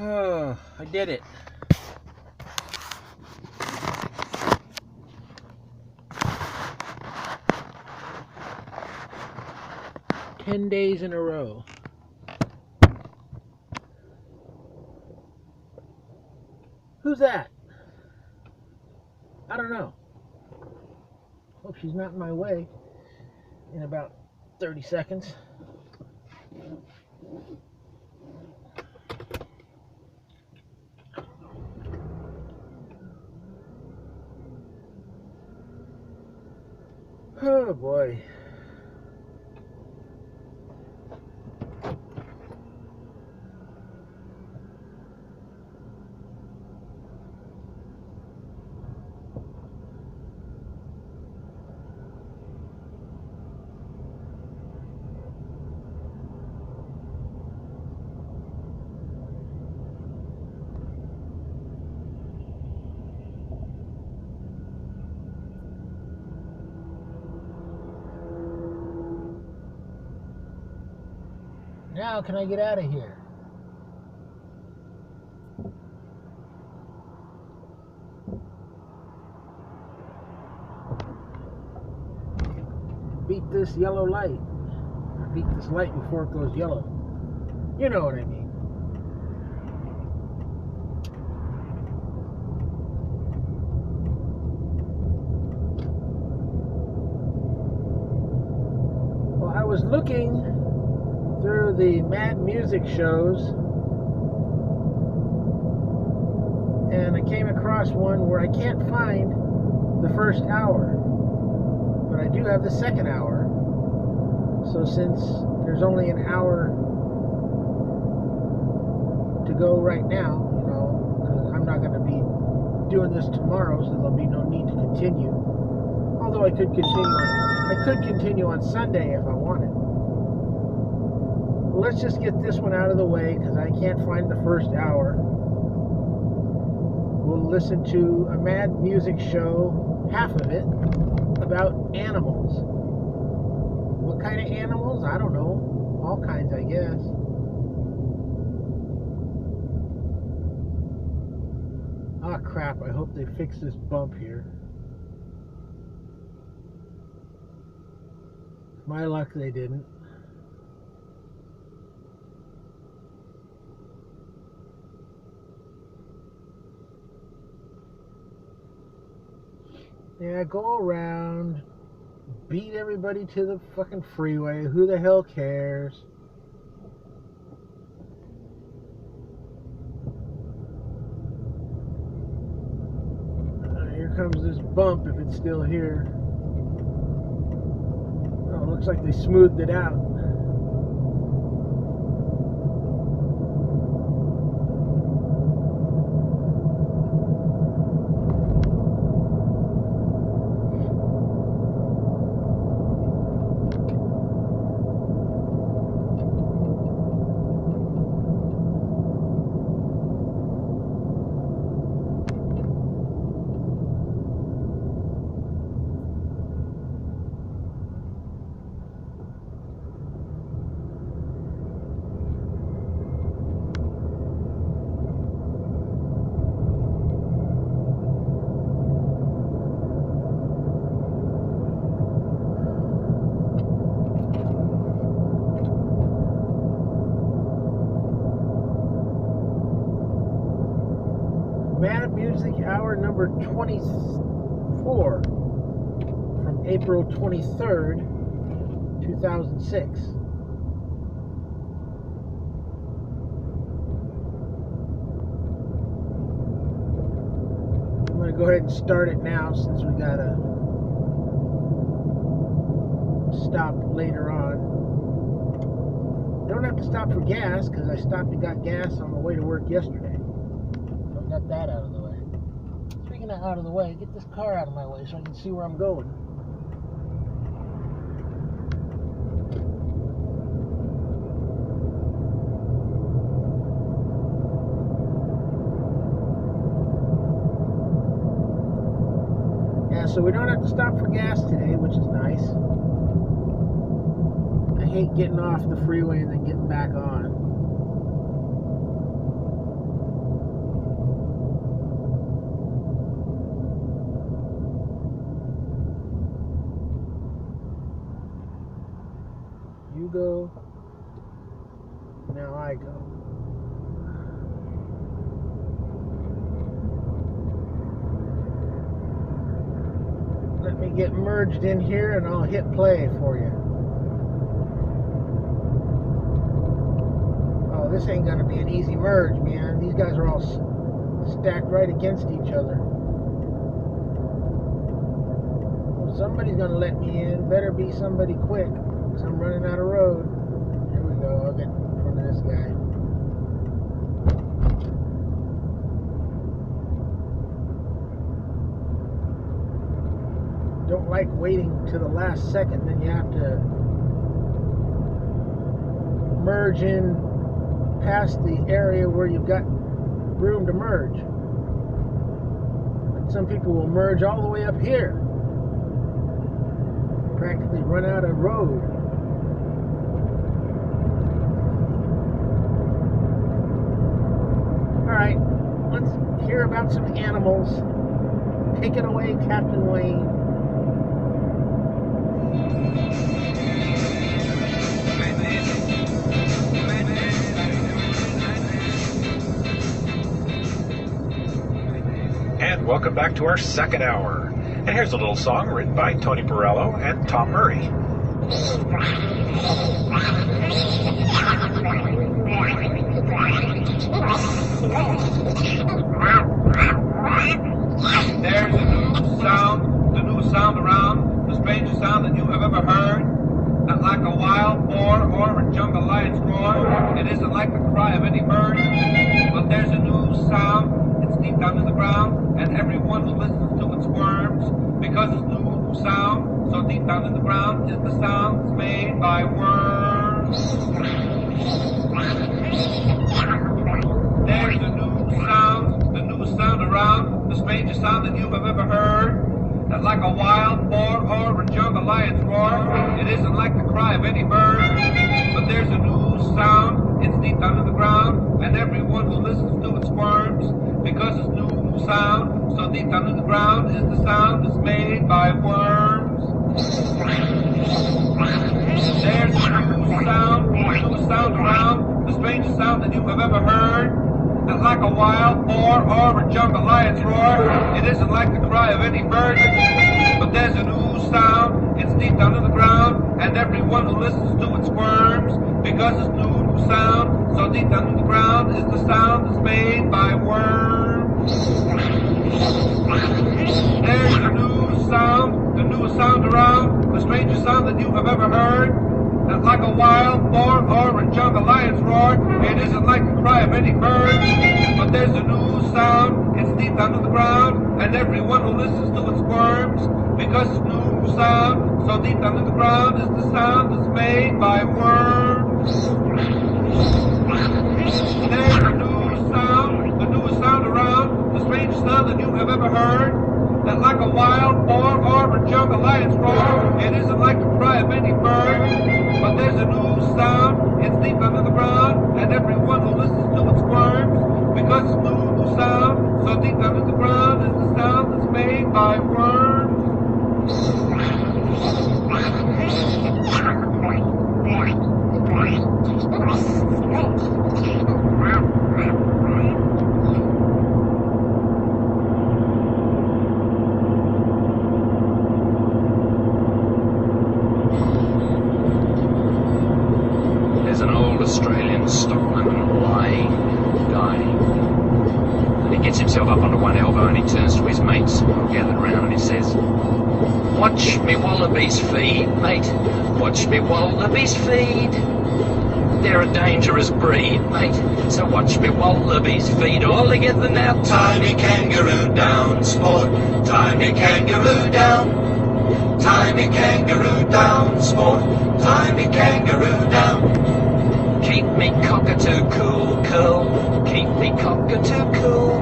Oh, I did it. "10 days in a row." Who's that? I don't know. Hope she's not in my way in about 30 seconds. Oh boy. Now can I get out of here? Beat this yellow light. Beat this light before it goes yellow. You know what I mean. Well, I was looking through the Mad Music shows, and I came across one where I can't find the first hour, but I do have the second hour. So since there's only an hour to go right now, because I'm not going to be doing this tomorrow, so there'll be no need to continue. Although I could continue on Sunday if I wanted. Let's just get this one out of the way because I can't find the first hour. We'll listen to a Mad Music show, half of it, about animals. What kind of animals? I don't know. All kinds, I guess. Ah, crap. I hope they fix this bump here. My luck, they didn't. Yeah, go around, beat everybody to the fucking freeway. Who the hell cares? Here comes this bump if it's still here. Oh, looks like they smoothed it out. Mad Music Hour number 24 from April 23rd, 2006. I'm going to go ahead and start it now since we got to stop later on. I don't have to stop for gas because I stopped and got gas on the way to work yesterday. Got that out of the way. Speaking of out of the way, get this car out of my way so I can see where I'm going. Yeah, so we don't have to stop for gas today, which is nice. I hate getting off the freeway and then getting back on. I go. Let me get merged in here and I'll hit play for you. Oh, this ain't gonna be an easy merge, man. These guys are all stacked right against each other. Well, somebody's gonna let me in. Better be somebody quick, because I'm running out of road. Here we go. I'll get in front of this guy. Don't like waiting to the last second, then you have to merge in past the area where you've got room to merge. But some people will merge all the way up here, practically run out of road. Alright, let's hear about some animals. Take it away, Captain Wayne. And welcome back to our second hour. And here's a little song written by Tony Borello and Tom Murray. There's the new sound around, the strangest sound that you have ever heard. Not like a wild boar or a jungle lion's roar. It isn't like the cry of any bird. But there's a new sound, it's deep down in the ground, and everyone who listens to it squirms, because it's new sound, so deep down in the ground is the sound that's made by worms. There's the new sound around, the strangest sound that you have ever heard. Not like a wild boar or a jungle lion's roar. It isn't like the cry of any bird. But there's a new sound, it's deep down in the ground, and everyone who listens to it squirms, because it's new sound, so deep down in the ground is the sound that's made by worms. There's a new sound around, the strangest sound that you have ever heard. Not like a wild boar or a jungle lion's roar. It isn't like the cry of any bird. But there's a new sound, it's deep down in the ground, and everyone who listens to it squirms, because it's new sound, so deep down in the ground is the sound that's made by worms. There's the newest sound around, the strangest sound that you have ever heard. Not like a wild boar or a jungle lion's roar. It isn't like the cry of any bird. But there's a new sound, it's deep down in the ground, and everyone who listens to it squirms, because it's new sound, so deep down in the ground is the sound that's made by worms. There's the newest sound around, the strangest sound that you have ever heard. That like a wild boar or a jungle lion's roar, it isn't like the cry of any bird. But there's a new sound, it's deep under the ground, and everyone who listens to it squirms, because it's new sound, so deep under the ground is the sound that's made by worms. Australian stockman lying, dying. And he gets himself up onto one elbow and he turns to his mates all gathered around and he says, "Watch me wallabies feed, mate. Watch me wallabies feed. They're a dangerous breed, mate. So watch me wallabies feed all together now. Tie me kangaroo down, sport. Tie me kangaroo down. Tie me kangaroo down, sport. Tie me kangaroo down. Keep me cockatoo cool, curl. Keep me cockatoo cool.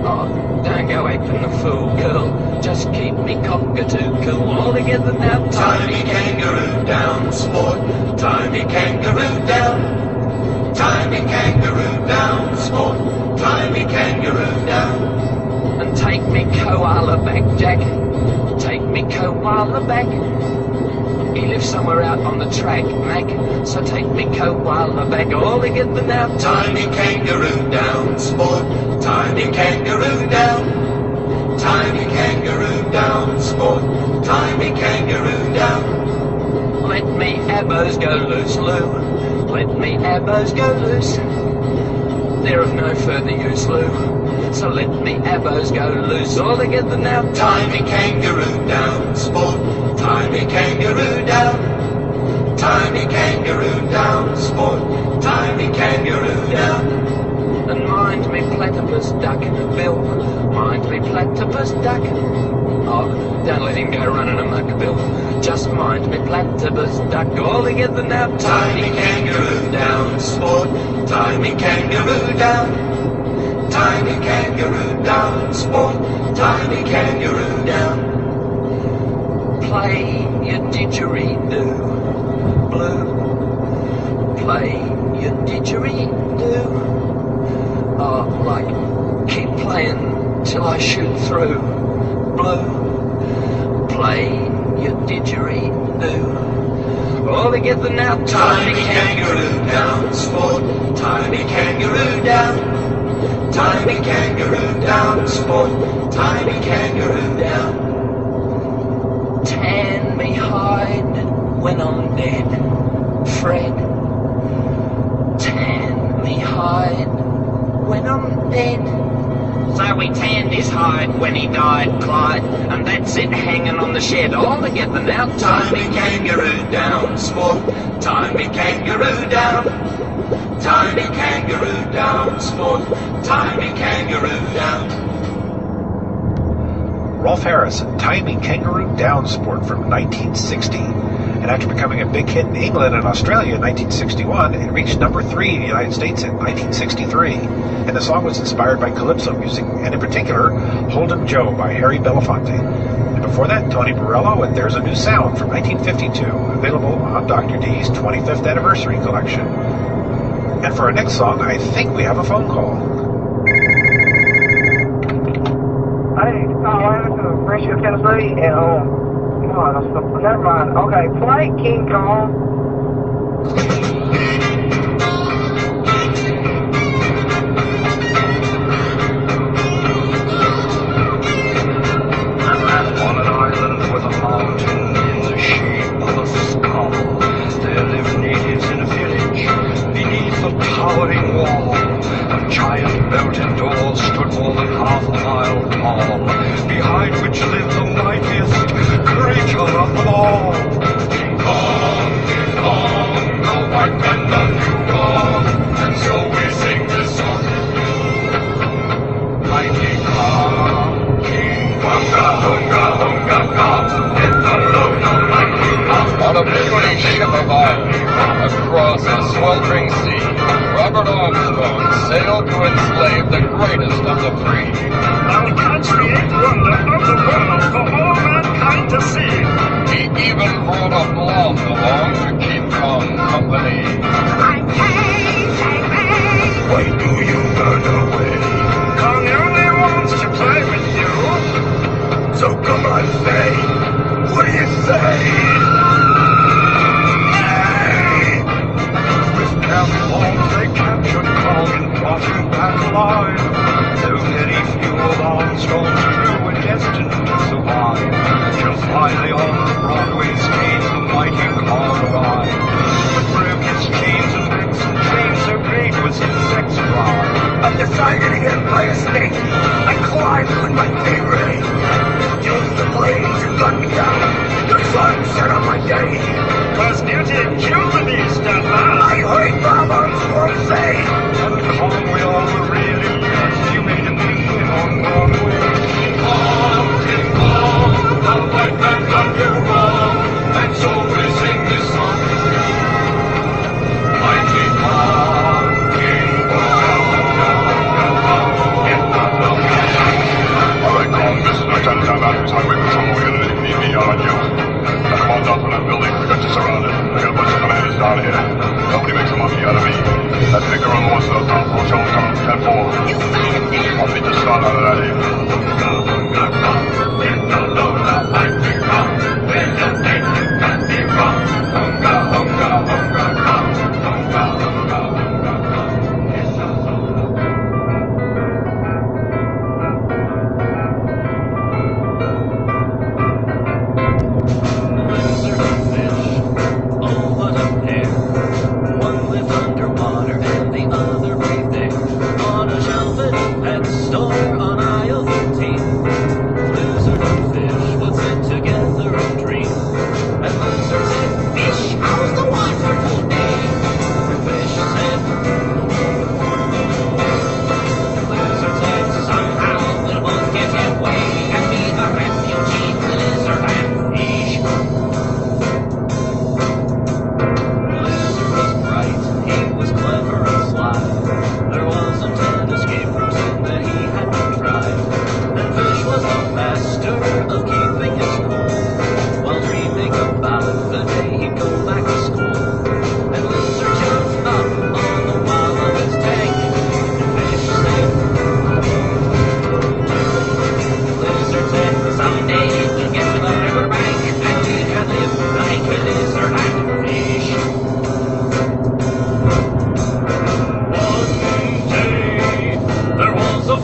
Oh, don't go aping the fool, curl. Just keep me cockatoo cool. All together now. Tie me kangaroo down, sport. Tie me kangaroo down. Tie me kangaroo down, sport. Tie me kangaroo down. And take me koala back, Jack. Take me koala back. He lives somewhere out on the track, Mac. So take me coat while I'm back. All together now. Tiny kangaroo down, sport. Tiny kangaroo down. Tiny kangaroo down, sport. Tiny kangaroo down. Let me abos go loose, Lou. Let me abos go loose. They're of no further use, Lou. So let me abos go loose. All together now. Tiny kangaroo down, sport. Tiny kangaroo down. Tiny kangaroo down, sport. Tiny kangaroo down. And mind me platypus duck, Bill. Mind me platypus duck. Oh, don't let him go running amok, Bill. Just mind me platypus duck. All together now. Tiny kangaroo down, sport. Tiny kangaroo down. Tiny kangaroo down, sport. Tiny kangaroo down. Play your didgeridoo, Blue. Play your didgeridoo. Oh, like, keep playing till I shoot through, Blue. Play your didgeridoo. All together now. Tiny kangaroo down, sport. Tiny kangaroo down. Tiny kangaroo down, sport. Tiny kangaroo down. Tan me hide when I'm dead, Fred. Tan me hide when I'm dead. So we tanned his hide when he died, Clyde, and that's it hanging on the shed. All together now. Tiny kangaroo down, sport. Tiny kangaroo down. Tiny kangaroo down, sport. Tiny kangaroo down. Rolf Harris, Timey Kangaroo Down Sport from 1960. And after becoming a big hit in England and Australia in 1961, it reached number 3 in the United States in 1963. And the song was inspired by calypso music, and in particular, Hold 'Em Joe by Harry Belafonte. And before that, Tony Borello and There's a New Sound from 1952, available on Dr. D's 25th Anniversary Collection. And for our next song, I think we have a phone call. Hey, I'm to Friendship, Tennessee, and no, never mind. Okay, play King Kong. On an island with a mountain in the shape of a skull, there live natives in a village beneath a towering wall. A giant mountain door stood more than half a mile tall, behind which lived the mightiest creature of them all. King Kong, the white man of New York, and so we sing this song. Mighty Kong, King Hunga, Hunga, Hunga, Kong, in the load of mighty Kong. On a puny ship of iron, across a sweltering sea, Robert Armstrong sailed to enslave the greatest of the free. Our country ain't wonder of the world for all mankind to see. He even brought a blonde along to keep Kong company. I'm Kang, Why do you run away? Kong only wants to play with you. So come on, say, what do you say? With cannonballs they captured Kong and brought him back alive. Though many few of Armstrong's crew were destined to survive, just finally on the Broadway stage the mighty Kong arrived. But broke his chains and necks and chains, so great was his sex drive. I decided to get my estate. I climbed with my pay ray. Used the blades to gun me down. The sun set on my day. 'Twas duty killed the beast at last. I heard Bob Armstrong say, And Kong, we all were really blessed. You made a big hit on Broadway. King Kong, the white man done you wrong, and so we sing this song. Mighty Kong, King Kong, in the low. All right, Kong, this is Lieutenant Tom Andrews, Highway Patrol. We're going to need me on you. Now come on down from that building. We got you surrounded. I got a bunch of commanders down here. Nobody makes a monkey out of me. That big girl wants to top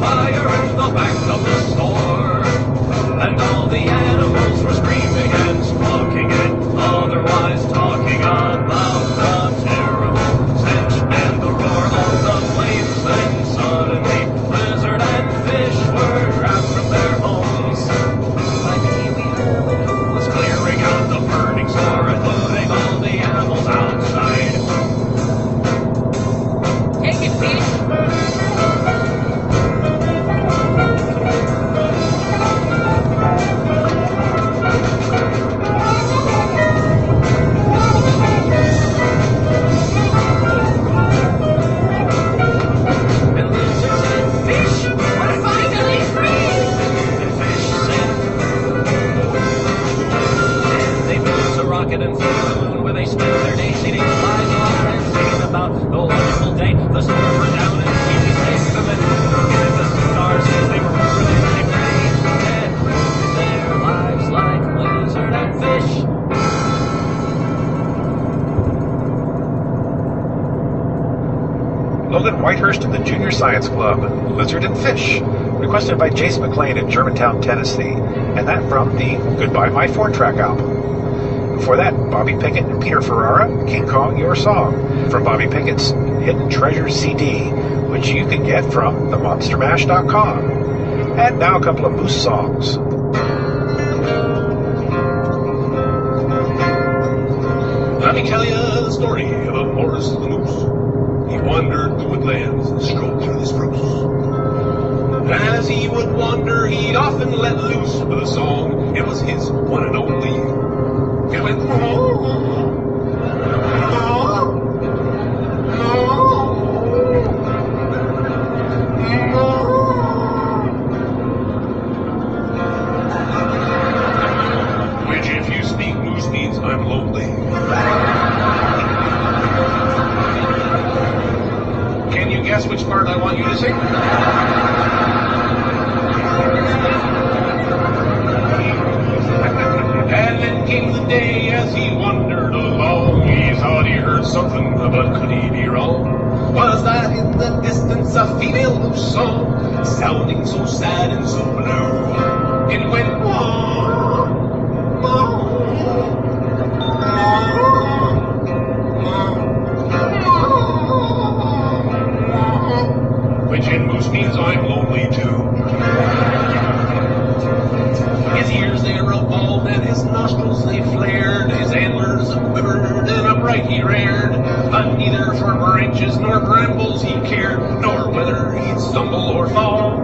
fire at the back of the store. And all the animals were screaming and squawking and otherwise talking about the terrible stench and the roar of the flames. Then suddenly lizard and fish were trapped from their homes. Like a kiwi hermit who was clearing out the burning store and moving all the animals outside. Take it, fish. And flew to the moon where they spent their days eating flies off and singing about the wonderful day the stars were down and keeping safe from it. And the stars said they were really brave and lived their lives like lizard and fish. Logan Whitehurst and the Junior Science Club, Lizard and Fish, requested by Jace McLean in Germantown, Tennessee, and that from the Goodbye My 4-track album. Before that, Bobby Pickett and Peter Ferrara, King Kong, Your Song, from Bobby Pickett's Hidden Treasures CD, which you can get from themonstermash.com. And now a couple of Moose songs. Let me tell you the story about Morris the Moose. He wandered the woodlands and strolled through the spruce. As he would wander, he'd often let loose with a song. It was his one and only. It went, which, if you speak moose, means I'm lonely. Can you guess which part I want you to sing? And then came the day as he wandered along. He thought he heard something, but could he be wrong? Was that in the distance a female moose song, sounding so sad and so blue? It went wah, wah, wah, which in moose means I'm lonely too. His ears they revolved and his nostrils they flared, his antlers quivered and upright he reared, but neither for branches nor brambles he cared, nor whether he'd stumble or fall.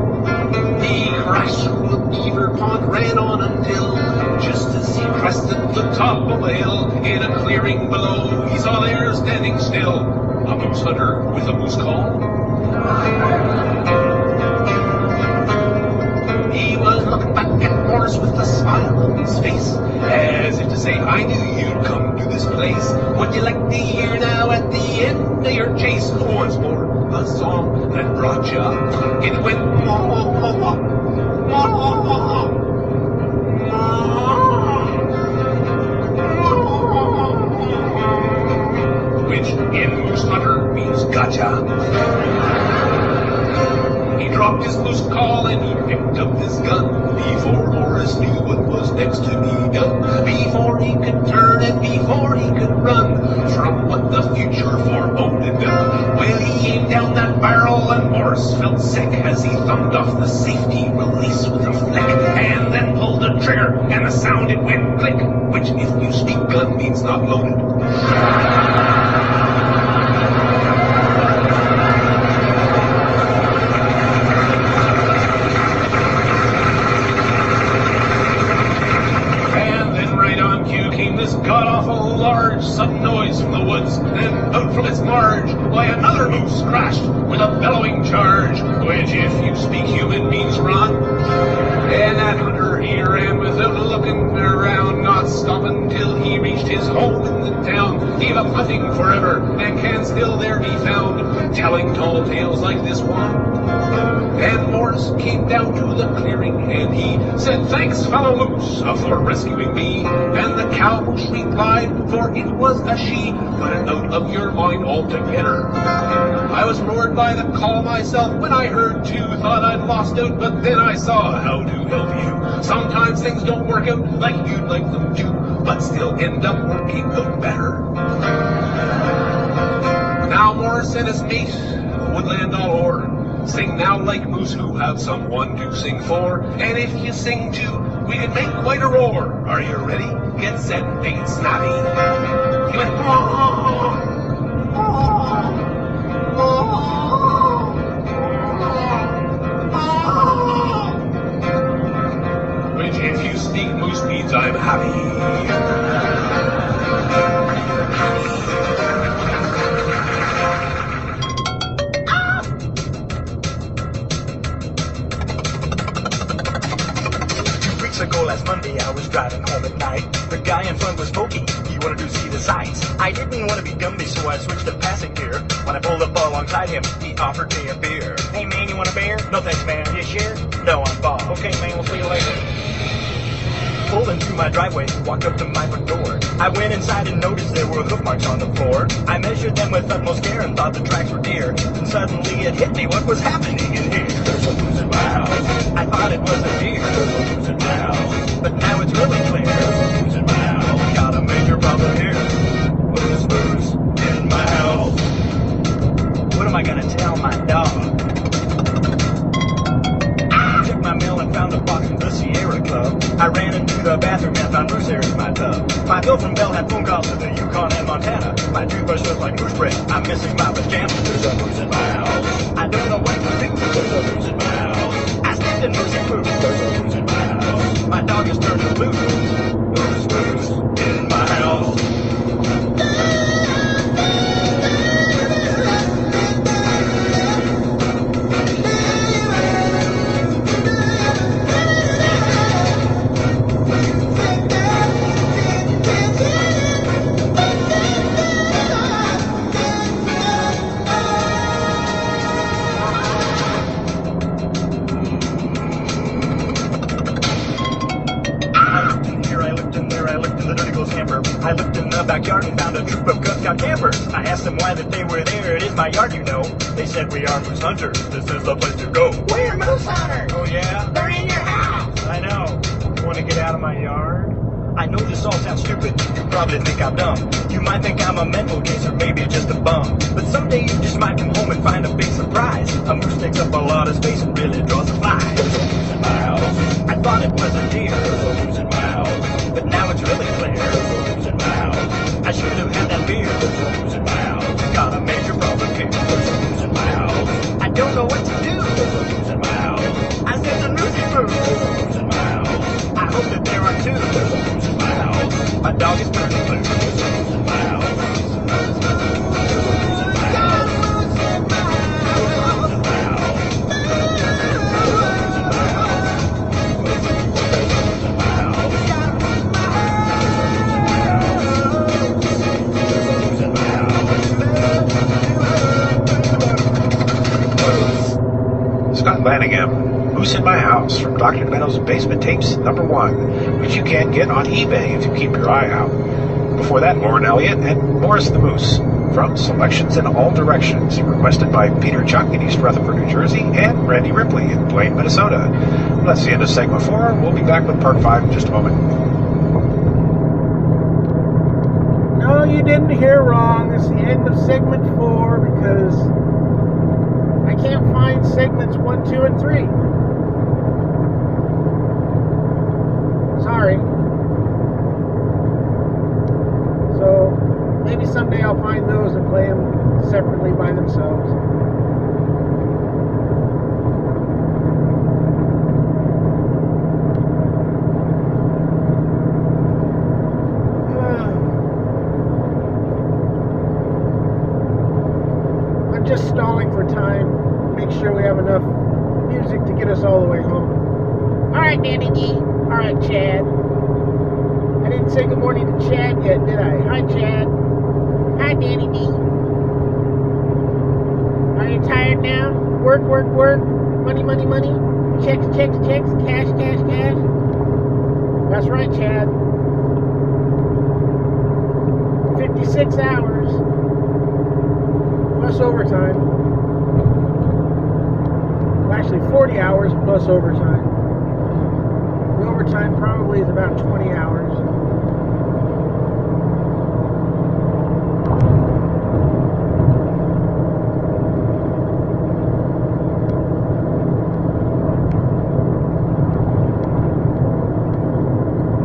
He crashed through a beaver pond, ran on until, just as he crested the top of a hill, in a clearing below he saw there standing still a moose hunter with a moose call. He was looking back at Morris with a smile on his face, as if to say, I knew you'd come to this place. Would you like to hear now at the end of your chase once more the song that brought you up? It went wah, wah, wah, wah, wah, wah, which in Moose Hunter means gotcha. He dropped his loose call and he picked up his gun before Morris knew what was next to be done. Before he could turn and before he could run from what the future foreboded. Well, he aimed down that barrel and Morris felt sick as he thumbed off the safety release with a flick and then pulled the trigger and the sound it went click, which if you speak gun means not loaded. This god-awful large sudden noise from the woods, then out from its marge, why another moose crashed with a bellowing charge, which if you speak human means run. And that hunter he ran without looking around, not stopping till he reached his home in the town. Gave up hunting forever and can still there be found, telling tall tales like this one. And Morris came down to the clearing and he said, "Thanks, fellow moose, for rescuing me." And the cow moose replied, for it was a she, "Put it out of your mind altogether." I was roared by the call myself when I heard two. Thought I'd lost out, but then I saw how to help you. Sometimes things don't work out like you'd like them to, but still end up working out better. Now Morris and his mate, woodland all o'er, sing now like moose who have someone to sing for. And if you sing too, we can make quite a roar. Are you ready? Get set, make it snappy. You went, which if you speak moose means I'm happy. Ago last Monday I was driving home at night. The guy in front was pokey, he wanted to see the sights. I didn't want to be Gumby, so I switched to passing gear. When I pulled up alongside him, he offered me a beer. "Hey man, you want a beer?" "No thanks man." "You sure?" "No, I'm Bob." "Okay man, we'll see you later." Pulled into my driveway, walked up to my front door. I went inside and noticed there were hoof marks on the floor. I measured them with utmost care and thought the tracks were deer. Then suddenly it hit me, what was happening in here? There's a moose in my house. I thought it was a deer. There's a moose in my house. But now it's really clear. There's a moose in my house. Got a major problem here. Moose in my house. What am I gonna tell my dog? Checked my mail and found a box from the Sierra Club. I ran into the bathroom and found moose hair in my tub. My bill from Bell had phone calls to the Yukon and Montana. My toothbrush was like moose bread. I'm missing my pajamas. There's a moose in my house. I don't know what to do. There's a moose in my house. I stepped in moose and food. There's a moose in my house. My dog has turned to loose. Moose in my house. I looked in the backyard and found a troop of Cub Scout campers. I asked them why that they were there. It is my yard, you know. They said, "We are moose hunters. This is the place to go." We're moose hunters. Oh yeah? They're in your house. I know. You want to get out of my yard? I know this all sounds stupid. You probably think I'm dumb. You might think I'm a mental case or maybe just a bum. But someday you just might come home and find a big surprise. A moose takes up a lot of space and really draws a fly. There's a moose in my house. I thought it was a deer. There's a moose in my house. But now it's really clear. There's a moose in my house. I should have had that beer. There's a moose in my house. Got a major problem here. There's a moose in my house. I don't know what to do. There's a moose in my house. I said the moosey food. There's a moose in my house. I hope that there are two. There's a moose in my house. My dog is turning blue. There's a moose in my house. There's a moose in my house. Scott Lanningham, Moose in My House, from Dr. Meadows' Basement Tapes #1, which you can get on eBay if you keep your eye out. Before that, Lauren Elliott and Morris the Moose, from Selections in All Directions, requested by Peter Chuck in East Rutherford, New Jersey, and Randy Ripley in Blaine, Minnesota. That's the end of segment 4. We'll be back with part 5 in just a moment. No, you didn't hear wrong. It's the end of segment 4 because I can't find segments 1, 2, and 3. Sorry. So maybe someday I'll find those and play them separately by themselves. I'm just stalling for time. Make sure we have enough music to get us all the way home. Alright, Danny D. Alright, Chad. I didn't say good morning to Chad yet, did I? Hi, Chad. Hi, Danny D. Are you tired now? Work, work, work. Money, money, money. Checks, checks, checks. Cash, cash, cash. That's right, Chad. 56 hours. Plus overtime. Well, actually, 40 hours plus overtime. The overtime probably is about 20 hours.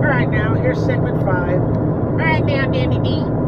Alright, now, here's segment 5. Alright, now, Danny D.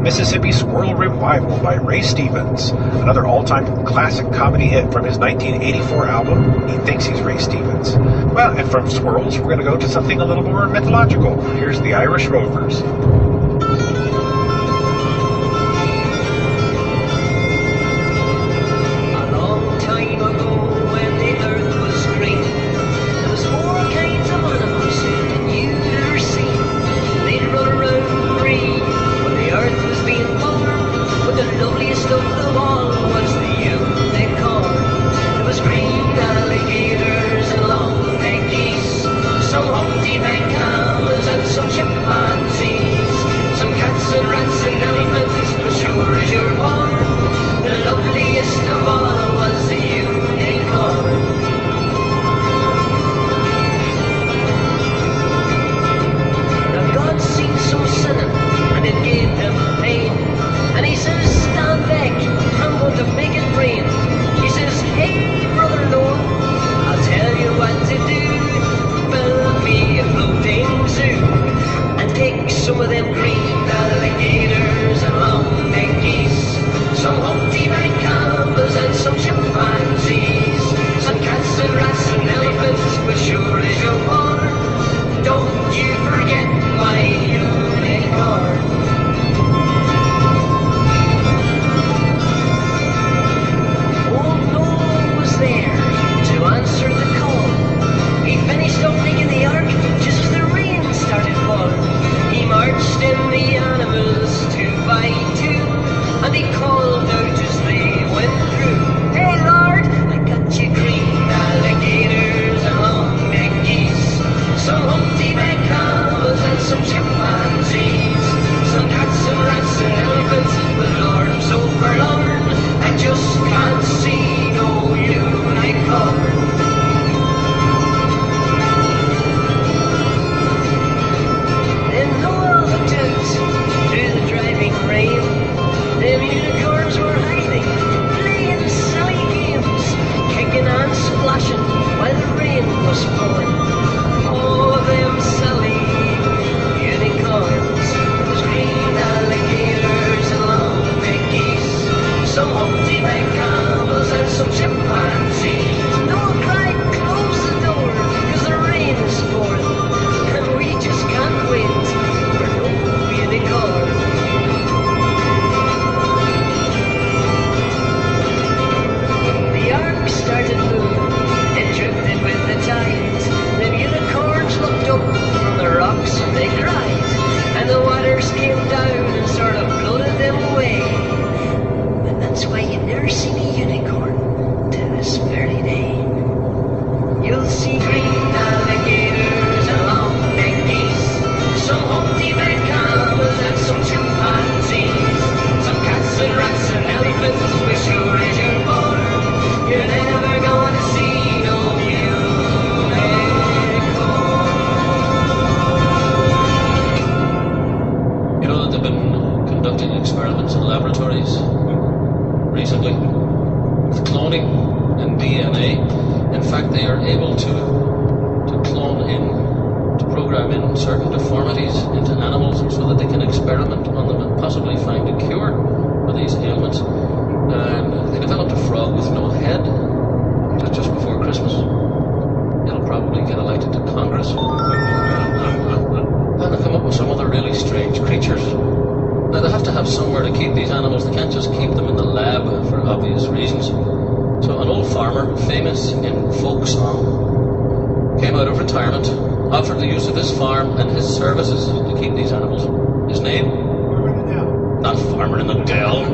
Mississippi Squirrel Revival by Ray Stevens, another all-time classic comedy hit from his 1984 album, He Thinks He's Ray Stevens. Well, and from squirrels, we're going to go to something a little more mythological. Here's the Irish Rovers. A long time ago, when they DNA. In fact, they are able to clone in, to program in certain deformities into animals so that they can experiment on them and possibly find a cure for these ailments. And they developed a frog with no head just before Christmas. It'll probably get elected to Congress. And they come up with some other really strange creatures. Now they have to have somewhere to keep these animals. They can't just keep them in the lab for obvious reasons. So an old farmer, famous in folk song, came out of retirement, offered the use of his farm and his services to keep these animals. His name? Not Farmer in the Dell.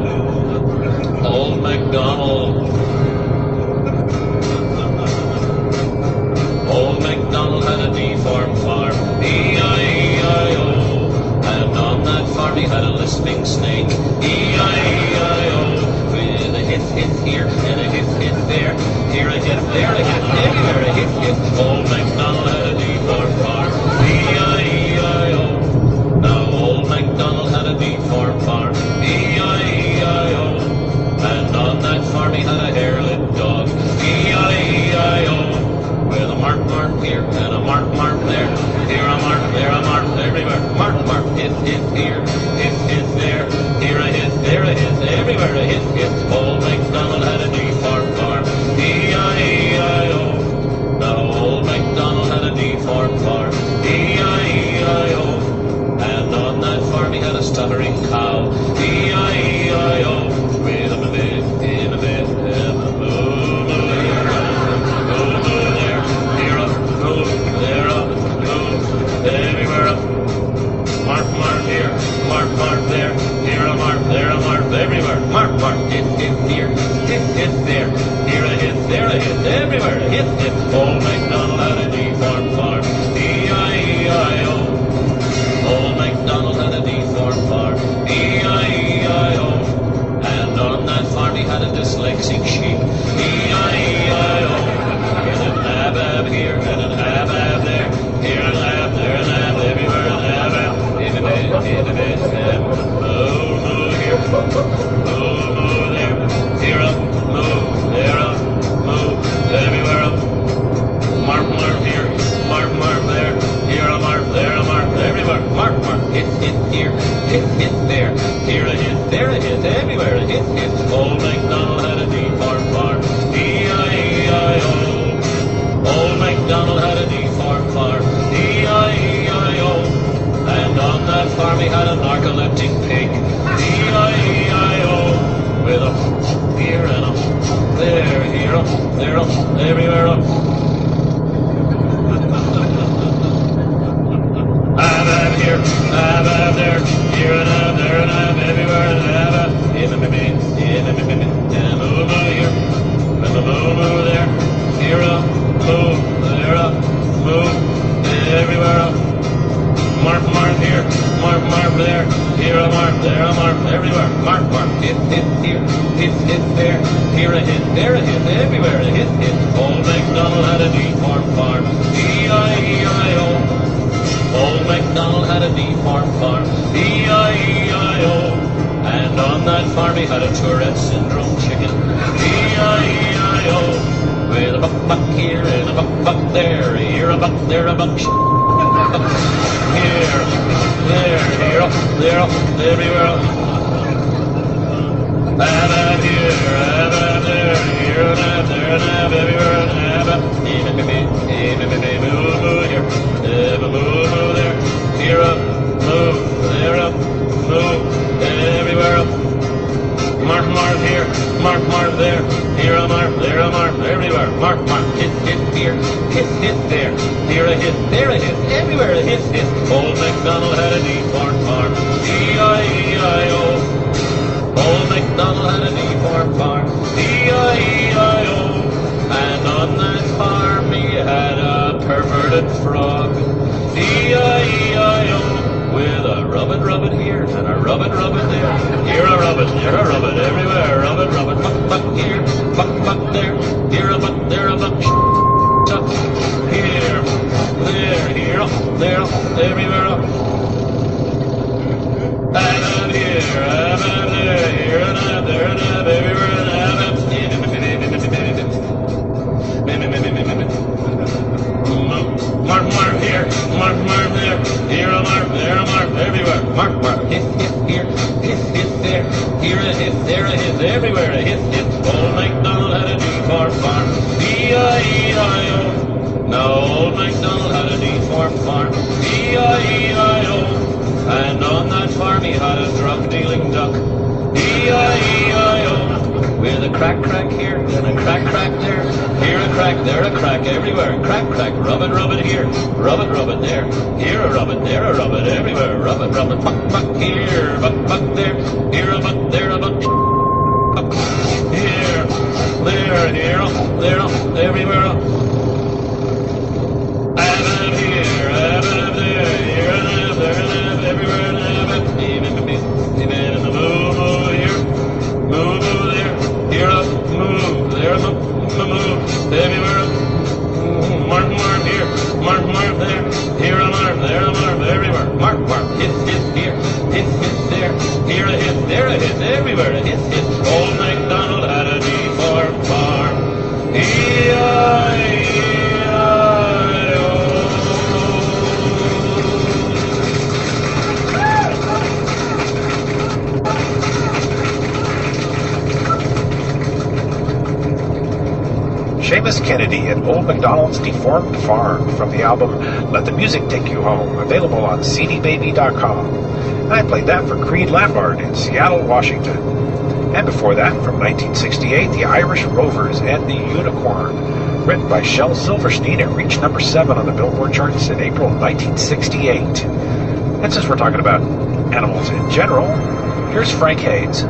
Old MacDonald. Old MacDonald had a deformed farm, E-I-E-I-O. And on that farm he had a lisping snake, E-I-E-I-O. With a hit here and a hit there. Here a hit, there a hit, everywhere a hit. Old MacDonald had a deformed farm, E-I-E-I-O. Now old MacDonald had a deformed farm, E-I-E-I-O. And on that farm he had a hairless dog, E-I-E-I-O. With a mark here and a mark there. Here a mark, there a mark, everywhere. Mark, hit here, hit there. Here a hit, there a hit, everywhere a hit. Old MacDonald had a deformed farm, E-I-E-I-O. Now old MacDonald had a deformed farm, E-I-E-I-O. And on that farm he had a stuttering cow, E-I-E-I-O. With a bit, in a bit, and a moo, there, here up, moo, there up, moo, everywhere up. Mark here, mark there, here a mark, there a mark, everywhere. Mark, hit here, hit there, here a hit, there a hit, everywhere a hit. Old MacDonald had a deformed farm, E-I-E-I-O. Old MacDonald had a deformed farm, E-I-E-I-O. And on that farm he had a dyslexic sheep, E-I-E-I-O. With an ab here and an ab there, here an ab, there an ab, everywhere an ab, in a bit, and moo here, moo there, here up, moo, there up, moo, everywhere up. Mark here, mark there, here a mark, there a mark, everywhere. Mark, hit here, hit there, here a hit, there a hit, everywhere a hit. Old MacDonald had a deformed farm, E-I-E-I-O. Old MacDonald had a deformed farm, E-I-E-I-O. And on that farm he had a narcoleptic pig, E-I-E-I-O. With a here and a there, here up, there up, everywhere up. Ab here, ab there, here and ab, there and ab, everywhere and ab, in a moo here, and a moo there, here up, moo, there up, moo, everywhere up. Mark here, mark there, here a mark, there a mark, everywhere. Mark, hit here, hit there, here a hit, there a hit, everywhere a hit. Old MacDonald had a deformed farm, E-I-E-I-O. Old MacDonald had a deformed farm, E-I-E-I-O. And on that farm he had a Tourette syndrome chicken, E-I-E-I-O. With a buck here and a buck there, here a buck, there a buck. Here, there, here up, everywhere up. Ab here, ab there, here and ab, there and ab, everywhere and ab. Moo here, moo there, here up, moo, there up, moo, everywhere up. Mark here, mark there, here a mark, there a mark, everywhere. Mark, hit here, hit there, here a hit, there a hit, everywhere a hit. Old MacDonald had a deformed farm, E-I-E-I-O. Old MacDonald had a deformed farm, E-I-E-I-O. And on that farm he had a perverted frog, E-I-E-I-O. With a rubbit here and a rubbit there. Here a rubbit, there a rubbit, everywhere. Rubbit, buck here, buck there. Here a buck, there a buck. Up here, there, up, there, everywhere up. And here, and there, here and there and everywhere and MacDonald had a deformed farm, E-I-E-I-O. And on that farm he had a drug-dealing duck, E-I-E-I-O. With a crack here, and a crack there. Here a crack, there a crack, everywhere. Crack, rub it here. Rub it there. Here a rub it, there a rub it, everywhere. Rub it, buck here, buck there. Here a buck, there a buck. Here, there, everywhere. Ab here, ab there. Here and ab, there and ab, everywhere and ab. Even in the moo here. Moo there. Here up, move, there up, move, everywhere up. Mark here, mark there. Here a mark, there a mark, everywhere. Mark, hit here, hit there. Here a hit, there a hit, everywhere a hit. Old MacDonald had a deformed farm. E-I-E-I-O. Seamus Kennedy and Old MacDonald's Deformed Farm from the album Let the Music Take You Home, available on cdbaby.com. And I played that for Creed Lombard in Seattle, Washington. And before that, from 1968, the Irish Rovers and the Unicorn, written by Shel Silverstein. It reached number 7 on the Billboard charts in April 1968. And since we're talking about animals in general, here's Frank Hayes.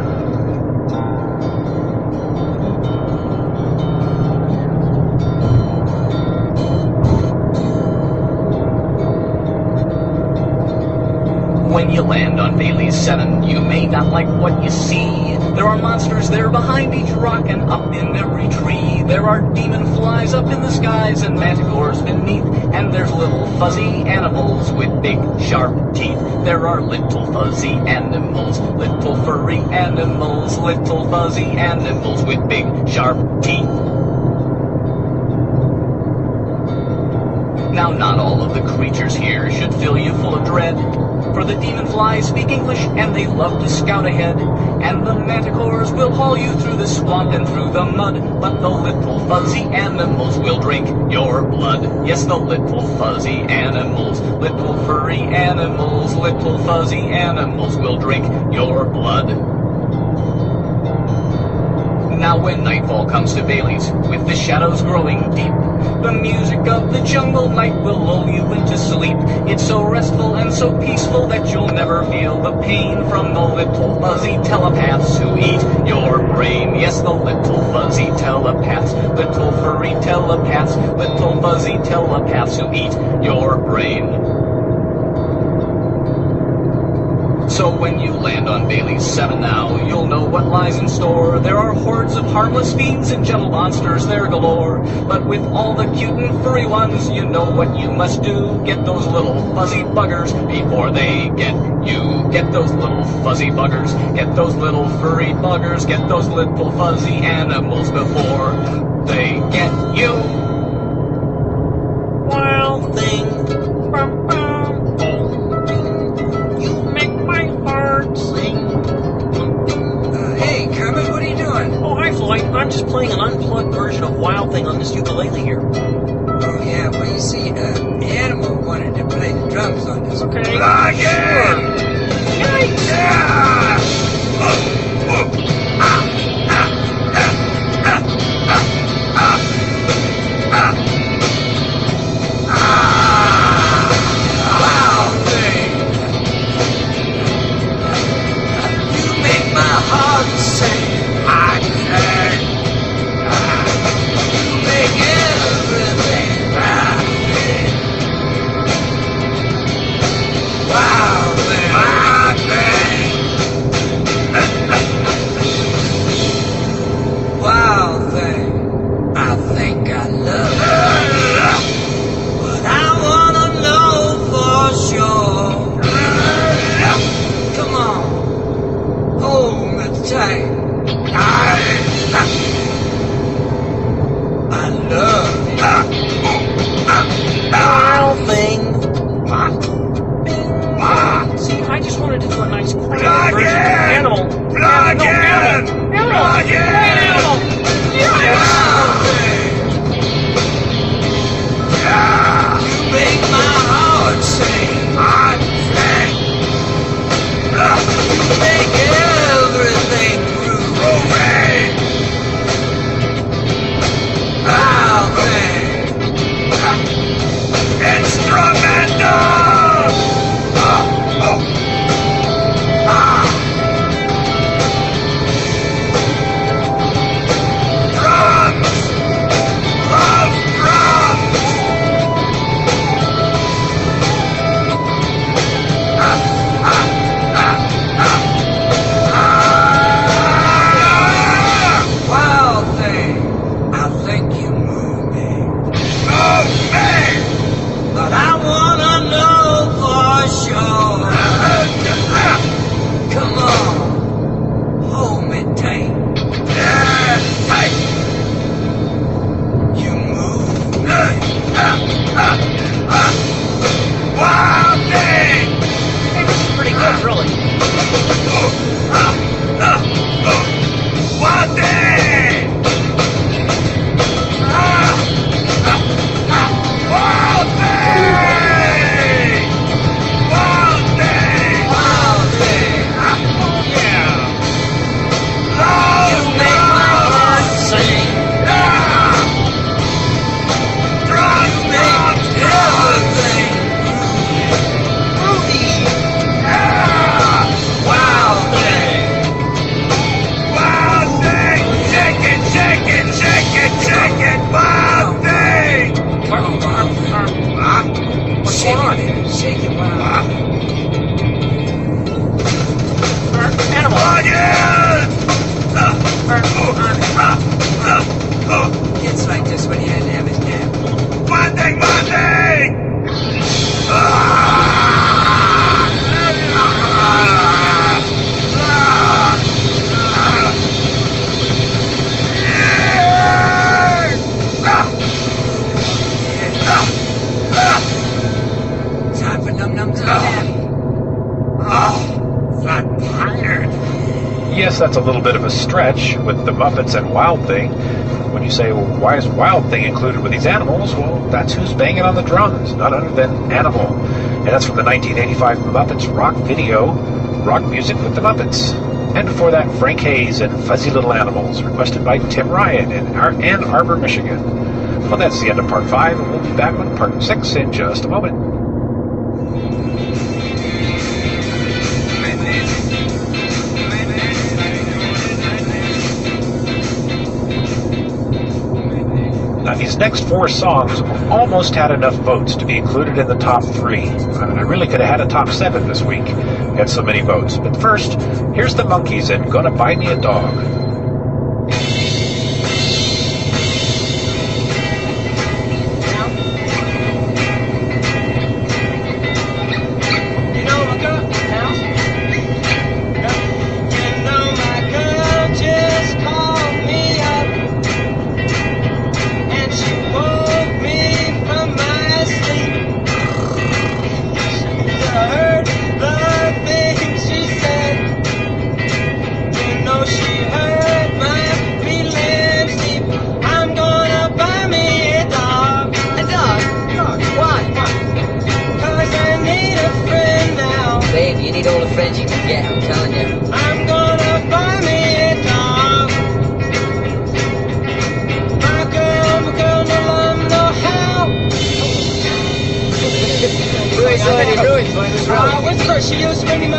When you land on Bailey's 7, you may not like what you see. There are monsters there behind each rock and up in every tree. There are demon flies up in the skies and manticores beneath. And there's little fuzzy animals with big sharp teeth. There are little fuzzy animals, little furry animals, little fuzzy animals with big sharp teeth. Now, not all of the creatures here should fill you full of dread, for the demon flies speak English and they love to scout ahead, and the manticores will haul you through the swamp and through the mud, but the little fuzzy animals will drink your blood. Yes, the little fuzzy animals, little furry animals, little fuzzy animals will drink your blood. Now when nightfall comes to Bailey's, with the shadows growing deep, the music of the jungle night will lull you into sleep. It's so restful and so peaceful that you'll never feel the pain from the little fuzzy telepaths who eat your brain. Yes, the little fuzzy telepaths, little furry telepaths, little fuzzy telepaths who eat your brain. So when you land on Bailey's 7 now, you'll know what lies in store. There are hordes of harmless fiends and gentle monsters there galore. But with all the cute and furry ones, you know what you must do. Get those little fuzzy buggers before they get you. Get those little fuzzy buggers, get those little furry buggers, get those little fuzzy animals before they get you. Wild thing. I'm just playing an unplugged version of Wild Thing on this ukulele here. Oh, yeah, well, you see, Animal wanted to play the drums on this. Okay. Plug in! Yikes! Yeah! Wild Thing! You make my heart sing. I can. You make everything happy. Wild Thing. Wild Thing. Wild Thing. I think I love you. But I wanna know for sure. Come on. Hold me tight. I love you. Wild Thing. What? See, I just wanted to do a nice quiet Plug version of in! Animal. Plug in! Plug in! Animal. Yeah! You It's like this when he had to have his nap. Monday! Time for num-num to nap. Oh, I'm tired. Yes, that's a little bit of a stretch with the Muppets and Wild Thing. When you say, well, why is Wild Thing included with these animals? Well, that's who's banging on the drums, none other than Animal. And that's from the 1985 Muppets rock video, Rock Music with the Muppets. And before that, Frank Hayes and Fuzzy Little Animals, requested by Tim Ryan in Ann Arbor, Michigan. Well, that's the end of Part 5, and we'll be back with Part 6 in just a moment. Now, these next 4 songs almost had enough votes to be included in the top 3. I really could have had a top 7 this week. We had so many votes. But first, here's the Monkees and Gonna Buy Me a Dog. She used to bring me my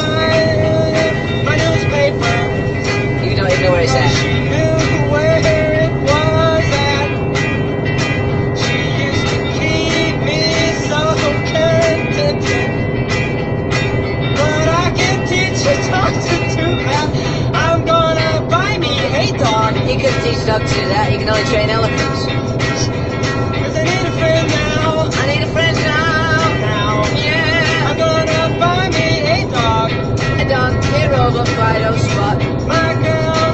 newspaper. You don't even know where it's at. She knew where it was at. She used to keep me so contented. But I can teach a dog to do that. I'm gonna buy me a dog. You couldn't teach a dog to do that. You can only train elephants. 'Cause I need a friend now. I need a friend now. Yeah. I'm gonna buy me a dog. A dog, here over Fido spot. My girl,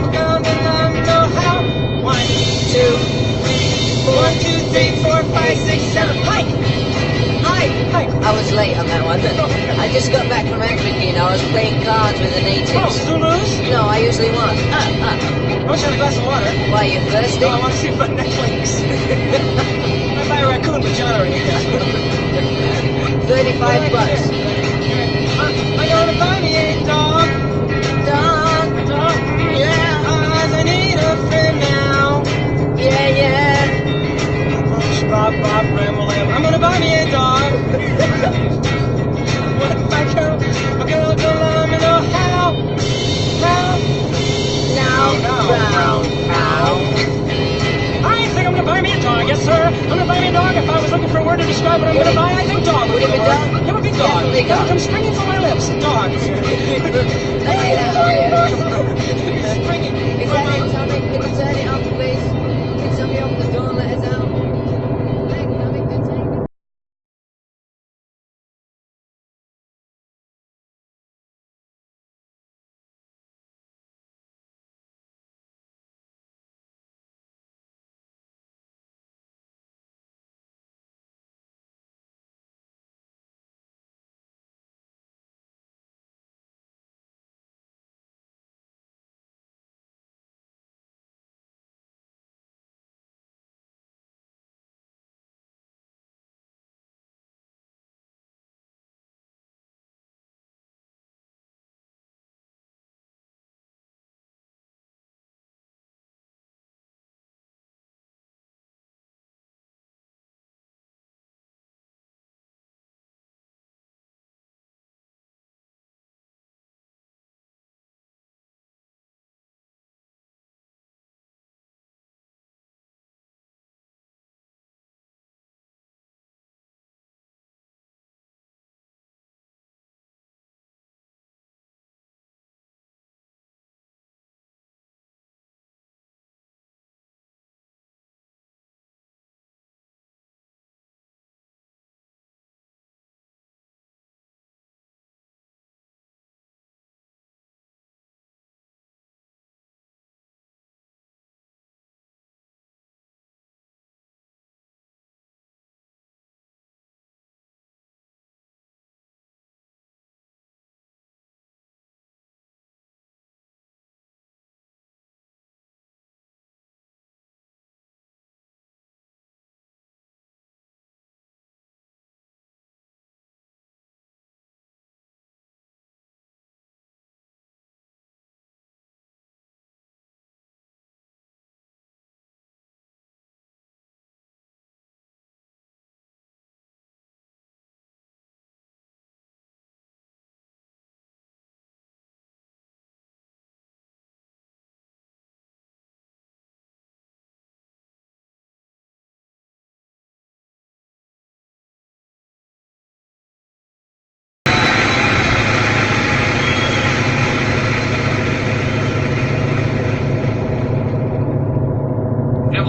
know how. 1, 2, 3, 4, 1, 2, 3, 4, 5, 6, 7. Hike! I was late on that one. I just got back from Africa, you know. I was playing cards with the natives. Oh, Zulus? No, I usually won. I want you a glass of water. Why, you thirsty? No, I want to see about Netflix. I buy a raccoon with John already. 35 bucks. I'm gonna buy me a dog. Dog, yeah. 'Cause I need a friend now. Yeah. Oh, rop, rop, ram, lam. I'm gonna buy me a dog. What if I can't? A girl don't let me know how. Brown cow. I think I'm gonna buy me a dog, yes sir. I'm gonna buy me a dog. If I was looking for a word to describe what I'm gonna buy, I think dog would be the word. It would be dog. It would come springing from my lips. Dog. Springing. Is that it, Tommy? Can you turn it off, please? Can somebody open the door and let us out? Thank you, Tommy. Good take.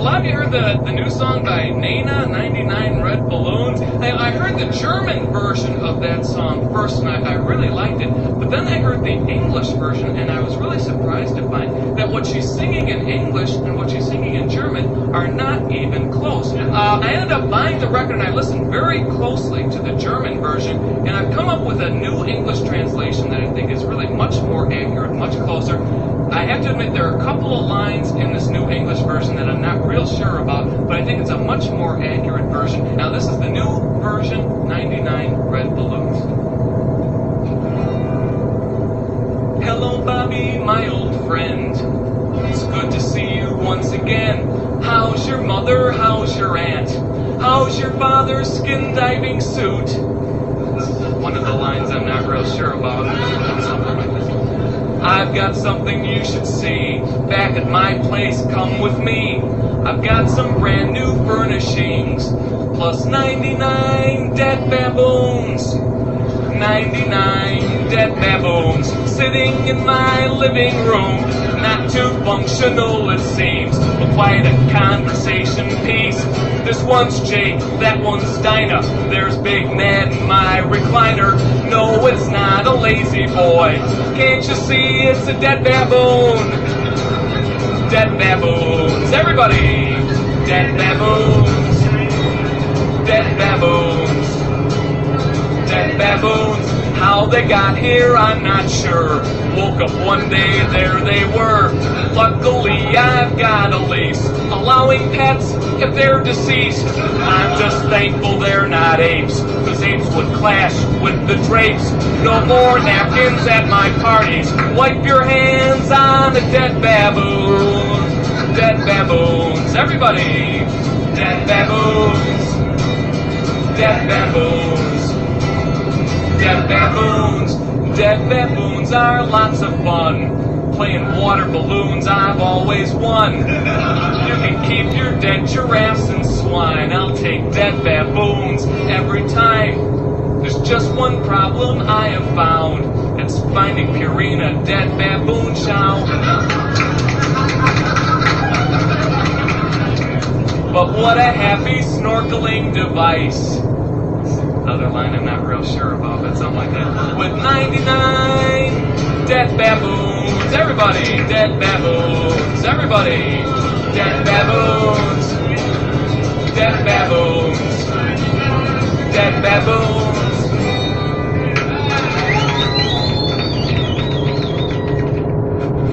Have you heard the new song by Nena, 99 Red Balloons? I heard the German version of that song first, and I really liked it. But then I heard the English version, and I was really surprised to find that what she's singing in English and what she's singing in German are not even close. I ended up buying the record, and I listened very closely to the German version, and I've come up with a new English translation that I think is really much more accurate, much closer. I have to admit there are a couple of lines in this new English version that I'm not real sure about, but I think it's a much more accurate version. Now this is the new version, 99 Red Balloons. Hello Bobby, my old friend. It's good to see you once again. How's your mother? How's your aunt? How's your father's skin diving suit? This is one of the lines I'm not real sure about. I've got something you should see. Back at my place, come with me. I've got some brand new furnishings, plus 99 dead baboons. 99 dead baboons sitting in my living room. Not too functional it seems, but quite a conversation piece. This one's Jake, that one's Dinah. There's Big Ned in my recliner. No, it's not a lazy boy. Can't you see it's a dead baboon? Dead baboons, everybody! Dead baboons. Dead baboons. Dead baboons. How they got here, I'm not sure. Woke up one day, there they were. Luckily, I've got a lease allowing pets if they're deceased. I'm just thankful they're not apes, cause apes would clash with the drapes. No more napkins at my parties. Wipe your hands on a dead baboon. Dead baboons, everybody. Dead baboons. Dead baboons. Dead baboons. Dead baboons are lots of fun. Playing water balloons, I've always won. You can keep your dead giraffes and swine. I'll take dead baboons every time. There's just one problem I have found. It's finding Purina dead baboon chow. But what a happy snorkeling device. Other line I'm not real sure about, but something like that. With 99 dead baboons. Everybody, dead baboons. Everybody, dead baboons. Dead baboons. Dead baboons.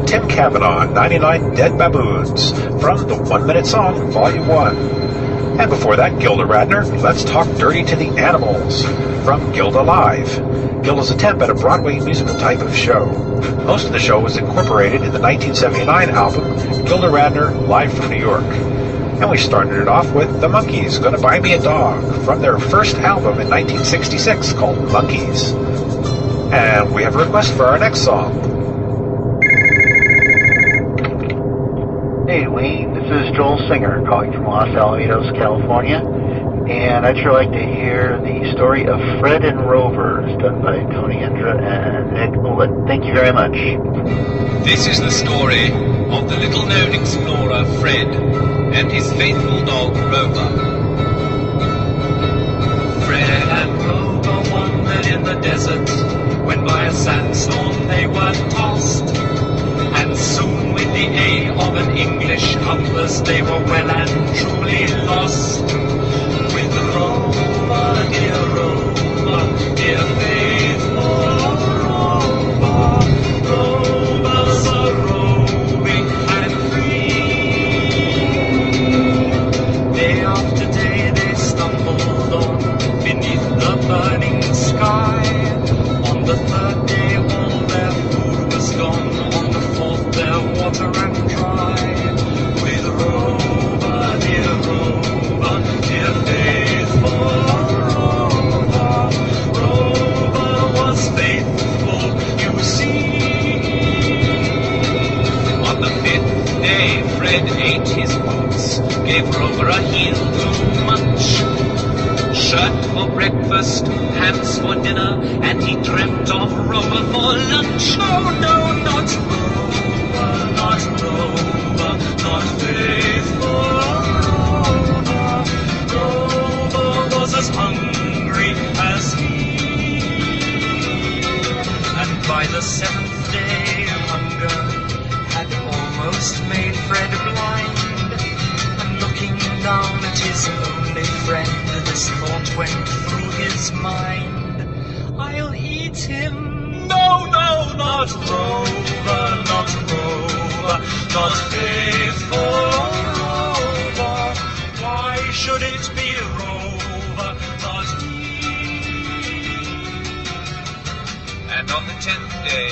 Tim Cavanaugh, 99 Dead Baboons, from the 1 Minute Song, Volume 1. And before that, Gilda Radner, Let's Talk Dirty to the Animals, from Gilda Live. Gilda's attempt at a Broadway musical type of show. Most of the show was incorporated in the 1979 album, Gilda Radner, Live from New York. And we started it off with The Monkees, Gonna Buy Me a Dog, from their first album in 1966 called Monkees. And we have a request for our next song. Hey Wayne, this is Joel Singer calling from Los Alamitos, California, and I'd sure like to hear the story of Fred and Rover, done by Tony Hendra and Nick Bullitt. Thank you very much. This is the story of the little-known explorer Fred and his faithful dog Rover. Fred and Rover wandered in the desert when by a sandstorm they were tossed. And soon with the aid of an English compass they were well and truly lost. With Rover, dear faithful Rover, Rovers are roving and free. Day after day they stumbled on beneath the burning sky. On the third day all their food was gone. Their water ran dry. With Rover, dear faithful Rover, Rover was faithful, you see. On the fifth day, Fred ate his boots, gave Rover a heel to munch. Shirt for breakfast, pants for dinner, and he dreamt of Rover for lunch. Oh no, not not Rover, not faithful Rover. Rover was as hungry as he. And by the seventh day, hunger had almost made Fred blind. And looking down at his only friend, this thought went through his mind. I'll eat him. No, no, not Rover, not Rover, not faithful Rover. Why should it be Rover, not he? And on the 10th day,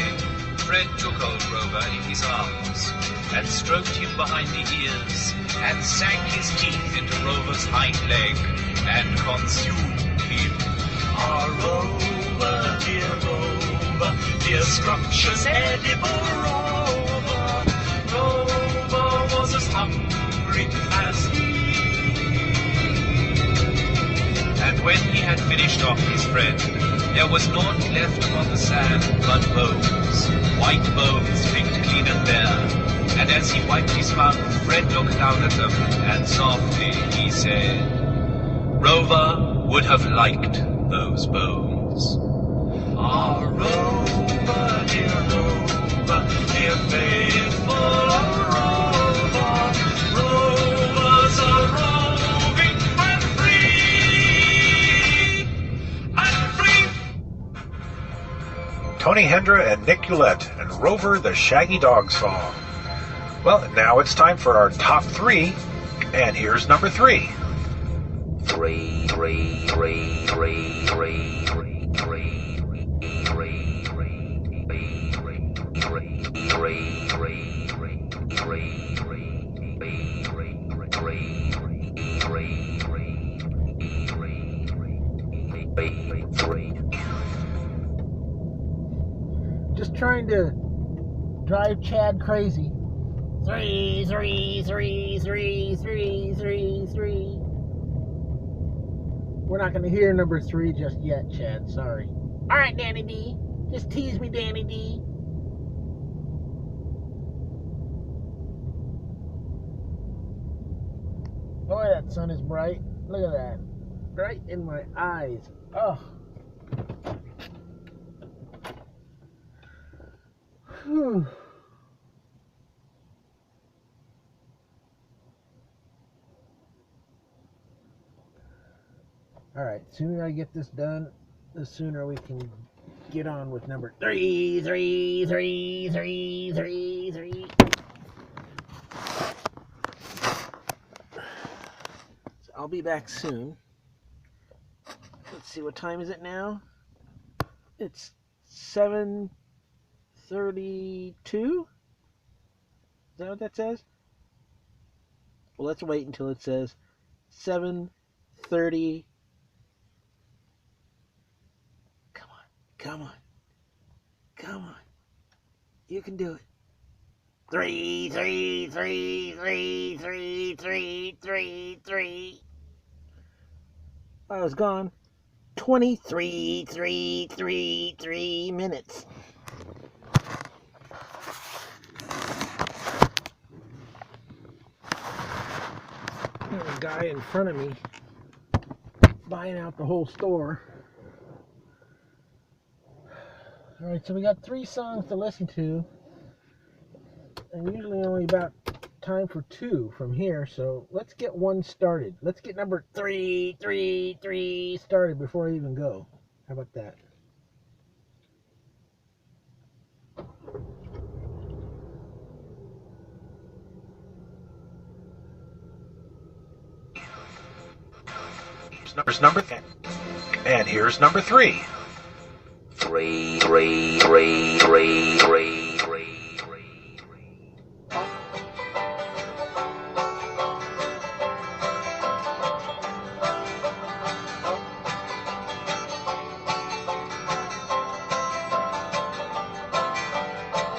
Fred took old Rover in his arms and stroked him behind the ears and sank his teeth into Rover's hind leg and consumed him. Our Rover, dear scrumptious edible Rover, Rover was as hungry as he. And when he had finished off his friend, there was naught left upon the sand but bones, white bones picked clean and bare. And as he wiped his mouth, Fred looked down at them, and softly he said, Rover would have liked those bones. Our Rover, dear faithful Rover, Rovers are roving and free, Tony Hendra and Nick Ulett and Rover the Shaggy Dog Song. Well, now it's time for our top 3, and here's number 3. just trying to drive Chad crazy. 3, 3, 3, 3, 3, 3, 3. We're not going to hear number 3 just yet, Chad. Sorry. All right, Danny D. Just tease me, Danny D. Boy, that sun is bright. Look at that. Right in my eyes. Oh. Whew. All right, the sooner I get this done, the sooner we can get on with number 3, 3, 3, 3, 3, 3. So I'll be back soon. Let's see, what time is it now? It's 7:32? Is that what that says? Well, let's wait until it says 7:30. Come on. Come on. You can do it. 3, 3, 3, 3, 3, 3, 3, 3. I was gone. 23, 3, 3, 3 minutes. There's a guy in front of me buying out the whole store. Alright, so we got 3 songs to listen to, and usually only about time for 2 from here, so let's get 1 started. Let's get number 3, 3, 3 started before I even go. How about that? Here's number 10. And here's number 3. 3, 3, 3, 3, 3, 3.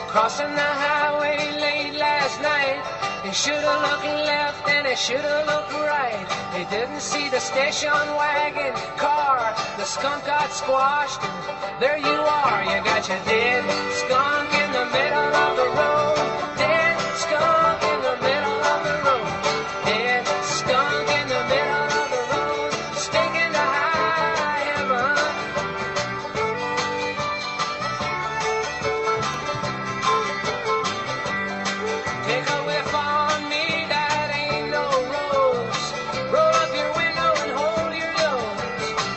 Crossing the highway late last night. He should have looked left and he should have looked right. He didn't see the station wagon car. The skunk got squashed. There you are, you got your dead skunk in the middle of the road. Dead skunk in the middle of the road. Dead skunk in the middle of the road. Stinking to high heaven. Take a whiff on me, that ain't no rose. Roll up your window and hold your nose.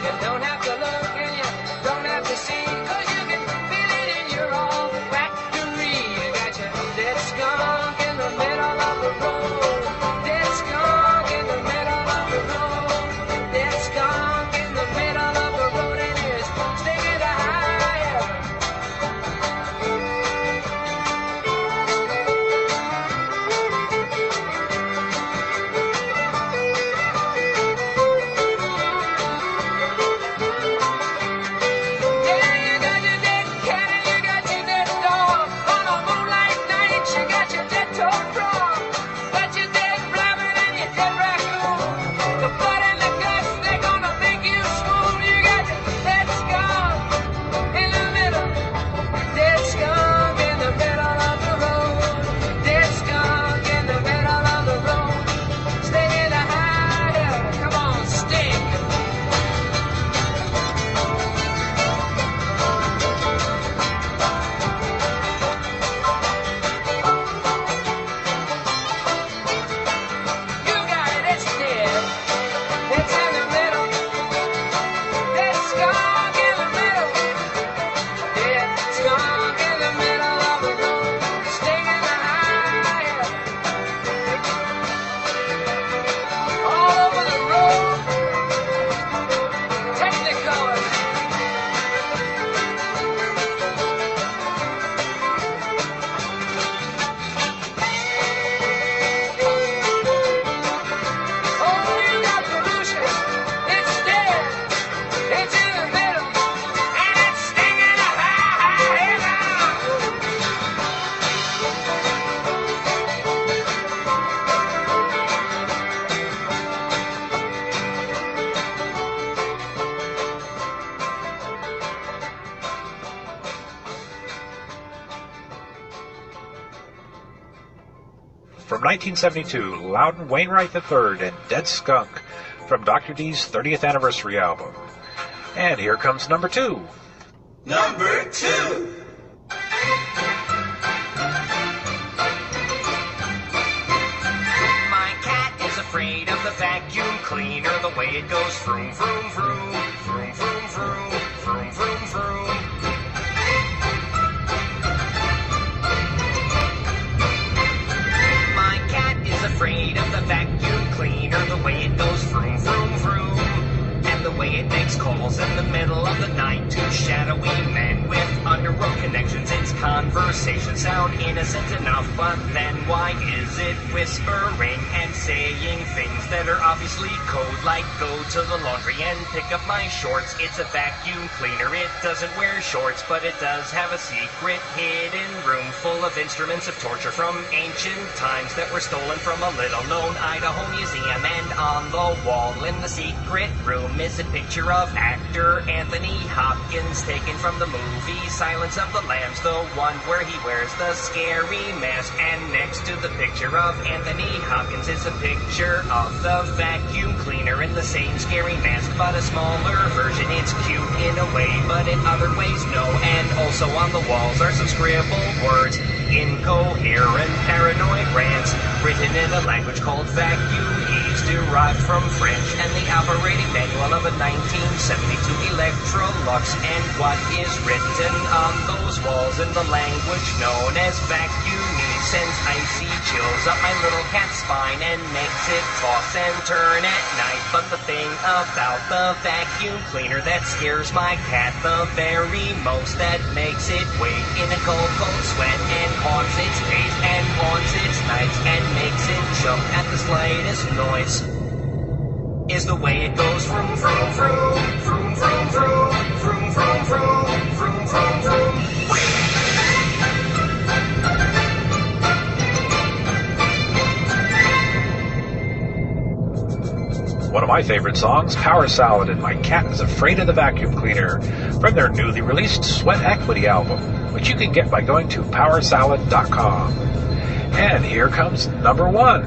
You don't have to look and you don't have to see, 'cause you can feel it in your olfactory. You got your dead skunk 1972, Loudon Wainwright III and Dead Skunk from Dr. D's 30th anniversary album. And here comes number 2. Number 2. My cat is afraid of the vacuum cleaner, the way it goes vroom, vroom, vroom, vroom, vroom, vroom, vroom, vroom, vroom. My cat is afraid of the vacuum cleaner, the way it goes vroom, vroom, vroom. And the way it makes calls in the middle of the night to shadowy men with underworld connections. Its conversations sound innocent enough, but then why is it whispering and saying things that are obviously code, like go to the laundry and pick up my shorts? It's a vacuum cleaner, it doesn't wear shorts, but it does have a secret hidden room full of instruments of torture from ancient times that were stolen from a little-known Idaho museum. And on the wall in the secret room is a picture of actor Anthony Hopkins, taken from the movie Silence of the Lambs, the one where he wears the scary mask. And next to the picture of Anthony Hopkins is a picture of the vacuum cleaner in the same scary mask, but a smaller version. It's cute in a way, but in other ways no. And also on the walls are some scribbled words, incoherent paranoid rants, written in a language called vacuumese, derived from French, and the operating manual of a 1972 Electrolux. And what is written on those walls in the language known as vacuumese sends icy chills up my little cat's spine and makes it toss and turn at night. But the thing about the vacuum cleaner that scares my cat the very most, that makes it wait in a cold, cold sweat and haunts its days and haunts its nights and makes it jump at the slightest noise, is the way it goes vroom, vroom, vroom, vroom, vroom, vroom, vroom, vroom, vroom, vroom, vroom, vroom. One of my favorite songs, Power Salad and My Cat is Afraid of the Vacuum Cleaner, from their newly released Sweat Equity album, which you can get by going to powersalad.com. And here comes number 1.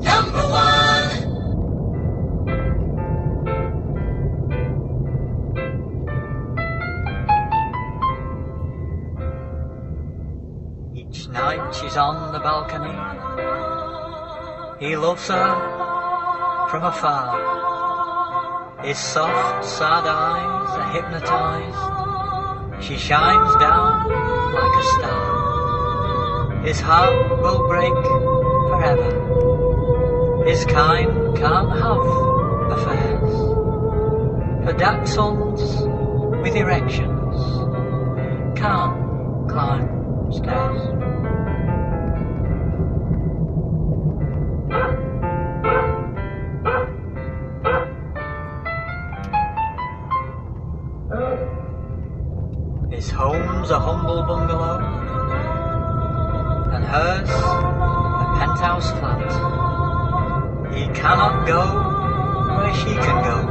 Number 1. Each night she's on the balcony. He loves her from afar. His soft, sad eyes are hypnotized. She shines down like a star. His heart will break forever. His kind can't have affairs. For dachshunds with erections can't climb stairs. His home's a humble bungalow, and hers a penthouse flat. He cannot go where she can go,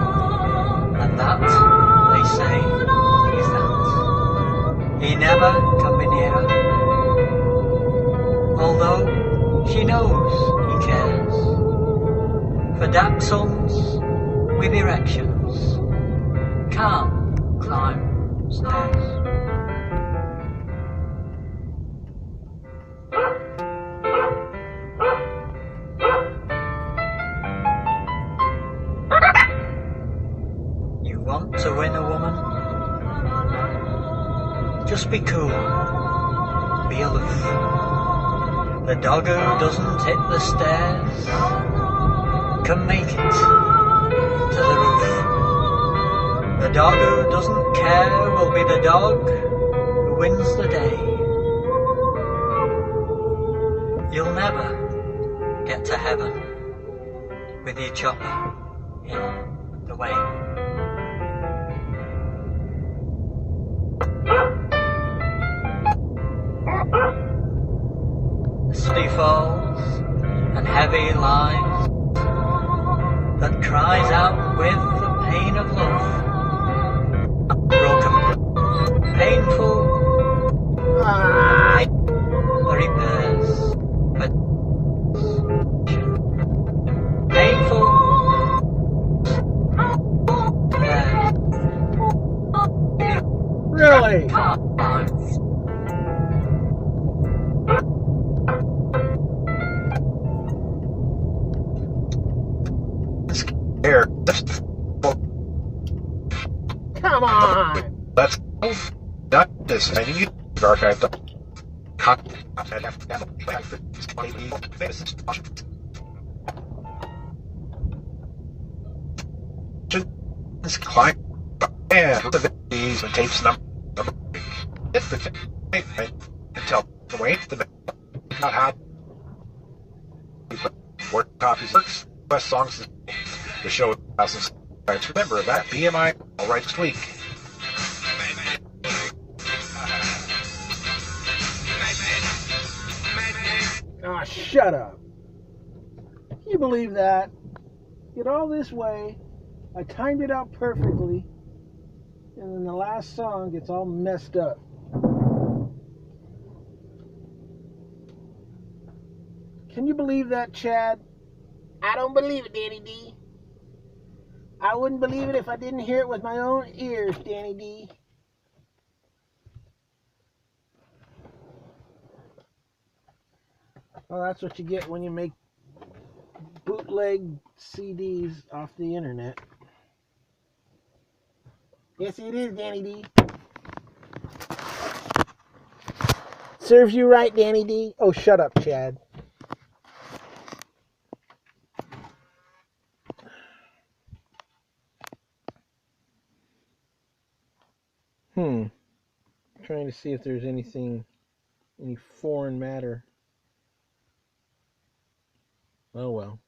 and that, they say, is that. He never can be near her, although she knows he cares. For dachshunds with erections can't climb stairs. You want to win a woman? Just be cool, be aloof. The dog who doesn't hit the stairs can make it to the roof. The dog who doesn't care will be the dog who wins the day. You'll never get to heaven with your chopper in the way. Steady falls and heavy lies that cries out with the pain of love. Broken, painful, the repairs, but play. Here. Come on. Let's not this. I need archive. This client and these and tapes number. It's the tape until the wait the not how work copies works best songs the show thousands. Remember that BMI all right next week. Ah, shut up. Can you believe that? Get all this way. I timed it out perfectly. And then the last song gets all messed up. Can you believe that, Chad? I don't believe it, Danny D. I wouldn't believe it if I didn't hear it with my own ears, Danny D. Well, that's what you get when you make bootleg CDs off the internet. Yes, it is, Danny D. Serves you right, Danny D. Oh, shut up, Chad. Trying to see if there's any foreign matter. Oh well.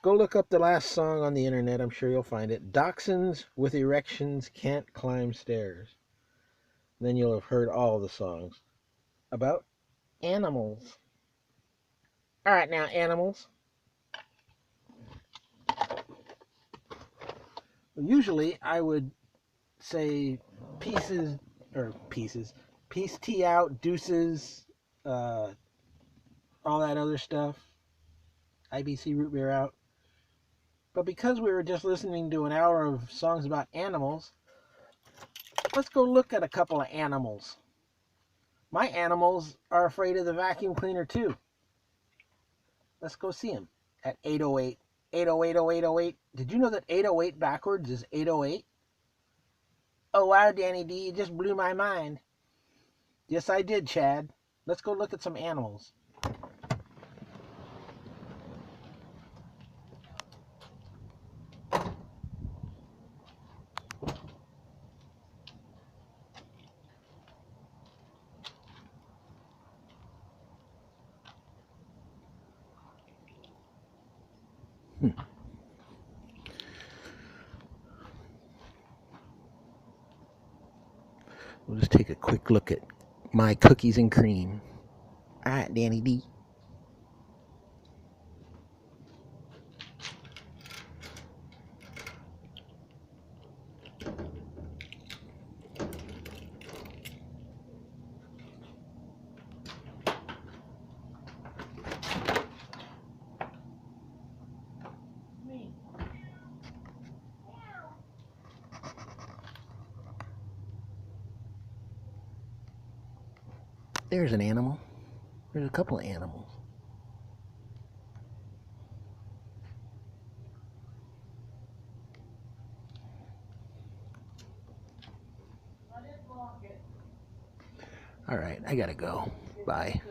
Go look up the last song on the internet. I'm sure you'll find it. Dachshunds with erections can't climb stairs. Then you'll have heard all the songs about animals. All right, now animals. Usually I would say peace tea out, deuces, all that other stuff, IBC root beer out. But because we were just listening to an hour of songs about animals, let's go look at a couple of animals. My animals are afraid of the vacuum cleaner too. Let's go see them at 808. 8080808. Did you know that 808 backwards is 808? Oh wow, Danny D, you just blew my mind. Yes, I did, Chad. Let's go look at some animals. We'll just take a quick look at my cookies and cream. All right, Danny D. There's an animal. There's a couple of animals. All right, I gotta go. Bye.